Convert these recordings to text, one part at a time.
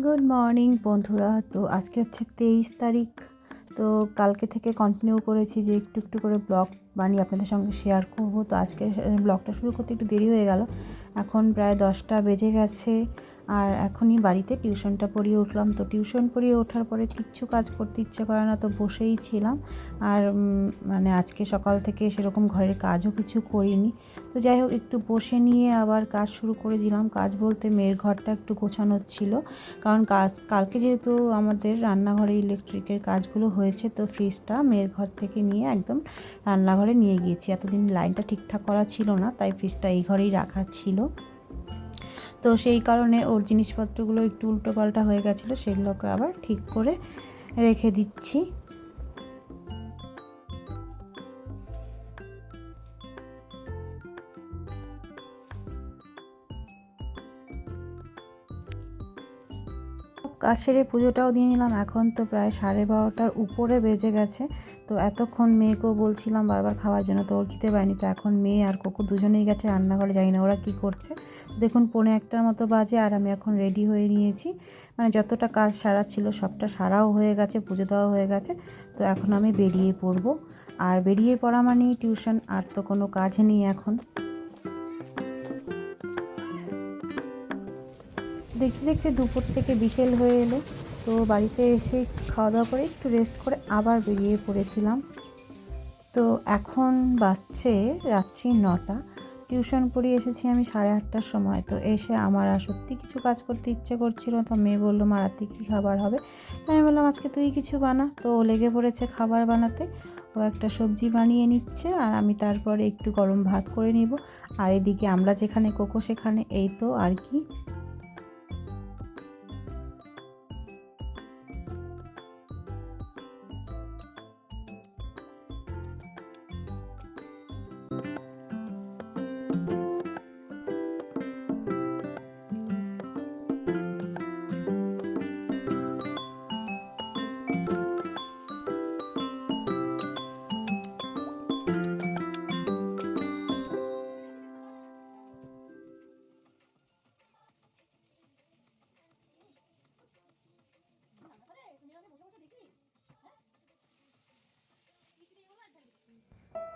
Good morning বন্ধুরা। তো আজকে হচ্ছে 23 তারিখ। তো কালকে থেকে কন্টিনিউ করেছি যে একটু একটু করে ব্লগ বানিয়ে আপনাদের সঙ্গে শেয়ার করব। তো আজকে ব্লগটা শুরু করতে একটু দেরি হয়ে গেল। এখন প্রায় 10টা বেজে গেছে আর এখনই বাড়িতে টিউশনটা পড়িয়ে উঠলাম। তো টিউশন পড়িয়ে ওঠার পরে কিচ্ছু কাজ করতে ইচ্ছে করে না, তো বসেই ছিলাম। আর মানে আজকে সকাল থেকে সেরকম ঘরের কাজও কিছু করিনি। তো যাই হোক, একটু বসে নিয়ে আবার কাজ শুরু করে দিলাম। কাজ বলতে মেয়ের ঘরটা একটু গোছানোর ছিল, কারণ কালকে যেহেতু আমাদের রান্নাঘরে ইলেকট্রিকের কাজগুলো হয়েছে, তো ফ্রিজটা মেয়ের ঘর থেকে নিয়ে একদম রান্নাঘরে নিয়ে গিয়েছি। এতদিন লাইনটা ঠিকঠাক করা ছিল না, তাই ফ্রিজটা এই ঘরেই রাখা ছিল। তো সেই কারণে ওর জিনিসপত্রগুলো একটু উল্টোপাল্টা হয়ে গেছিলো, সেগুলোকে আবার ঠিক করে রেখে দিচ্ছি। কাজ সেরে পুজোটাও দিয়ে নিলাম। এখন তো প্রায় 12:30টার উপরে বেজে গেছে। তো এতক্ষণ মেয়েকেও বলছিলাম বারবার খাওয়ার জন্য, তো ওর খেতে পায়নি। তো এখন মেয়ে আর কোকো দুজনেই গেছে রান্নাঘরে, জানি না ওরা কী করছে। দেখুন 1:45টার মতো বাজে আর আমি এখন রেডি হয়ে নিয়েছি। মানে যতটা কাজ সারা ছিল সবটা সারাও হয়ে গেছে, পুজো দেওয়া হয়ে গেছে। তো এখন আমি বেরিয়ে পড়বো। আর বেরিয়ে পড়া মানেই টিউশন, আর তো কোনো কাজ নেই এখন। দেখতে দেখতে দুপুর থেকে বিকেল হয়ে এলো। তো বাড়িতে এসে খাওয়া দাওয়া করে একটু রেস্ট করে আবার বেরিয়ে পড়েছিলাম। তো এখন বাজছে রাত্রি 9টা। টিউশন পড়িয়ে এসেছি আমি 8:30টার সময়। তো এসে আমার আর সত্যি কিছু কাজ করতে ইচ্ছে করছিল। তো মেয়ে বললো, মা রাতে কী খাবার হবে? তো আমি বললাম, আজকে তুই কিছু বানা। তো ও লেগে পড়েছে খাবার বানাতে। ও একটা সবজি বানিয়ে নিচ্ছে আর আমি তারপরে একটু গরম ভাত করে নিব। আর এদিকে আমরা যেখানে কোকো সেখানে, এই তো আর কি।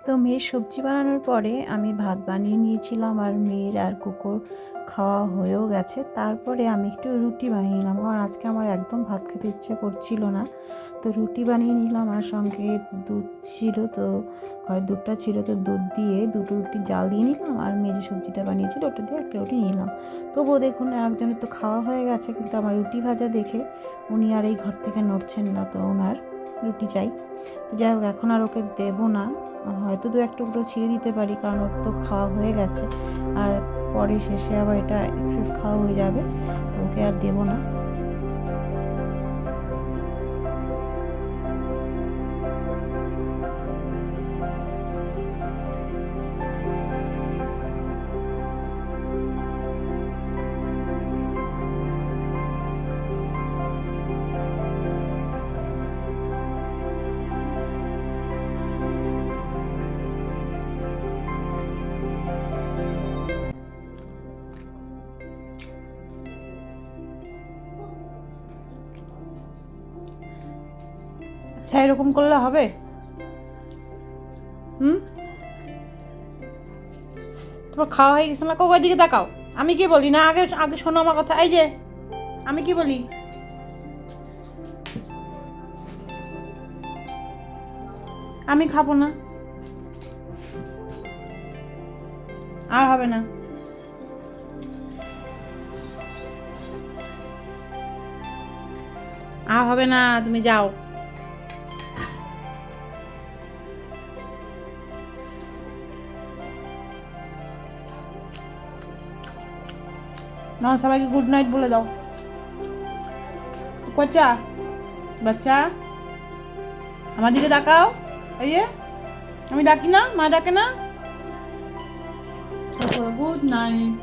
তো মেয়ের সবজি বানানোর পরে আমি ভাত বানিয়ে নিয়েছিলাম আর মেয়ের আর কুকুর খাওয়া হয়েও গেছে। তারপরে আমি একটু রুটি বানিয়ে নিলাম, কারণ আজকে আমার একদম ভাত খেতে ইচ্ছে করছিল না। তো রুটি বানিয়ে নিলাম আর সঙ্গে দুধ ছিল, তো ঘরে দুধটা ছিল, তো দুধ দিয়ে দুটো রুটি জাল দিয়ে নিলাম। আর মেয়ে যে সবজিটা বানিয়েছিল ওটা দিয়ে একটা রুটি নিলাম। তবুও দেখুন একজনের তো খাওয়া হয়ে গেছে, কিন্তু আমার রুটি ভাজা দেখে উনি আর এই ঘর থেকে নড়ছেন না, তো ওনার রুটি চাই। তো যাই হোক, এখন আর ওকে দেবো না। হয়তো 1 টুকরো ছিঁড়ে দিতে পারি, কারণ ওর তো খাওয়া হয়ে গেছে। আর পরে শেষে আবার এটা এক্সেস খাওয়া হয়ে যাবে, তো ওকে আর দেবো না। আচ্ছা, এরকম করলে হবে? তোমার খাওয়া হয়ে গেছে না? কোকোর দিকে তাকাও। আমি কি বলি না, আগে আগে শোনো আমার কথা। এই যে আমি কি বলি, আমি খাবো না, আর হবে না। আর হবে না, তুমি যাও। না, সবাইকে গুড নাইট বলে দাও। বাচ্চা, বাচ্চা আমার দিকে তাকাও। এই যে আমি ডাকি না, মা ডাকে না। Good night.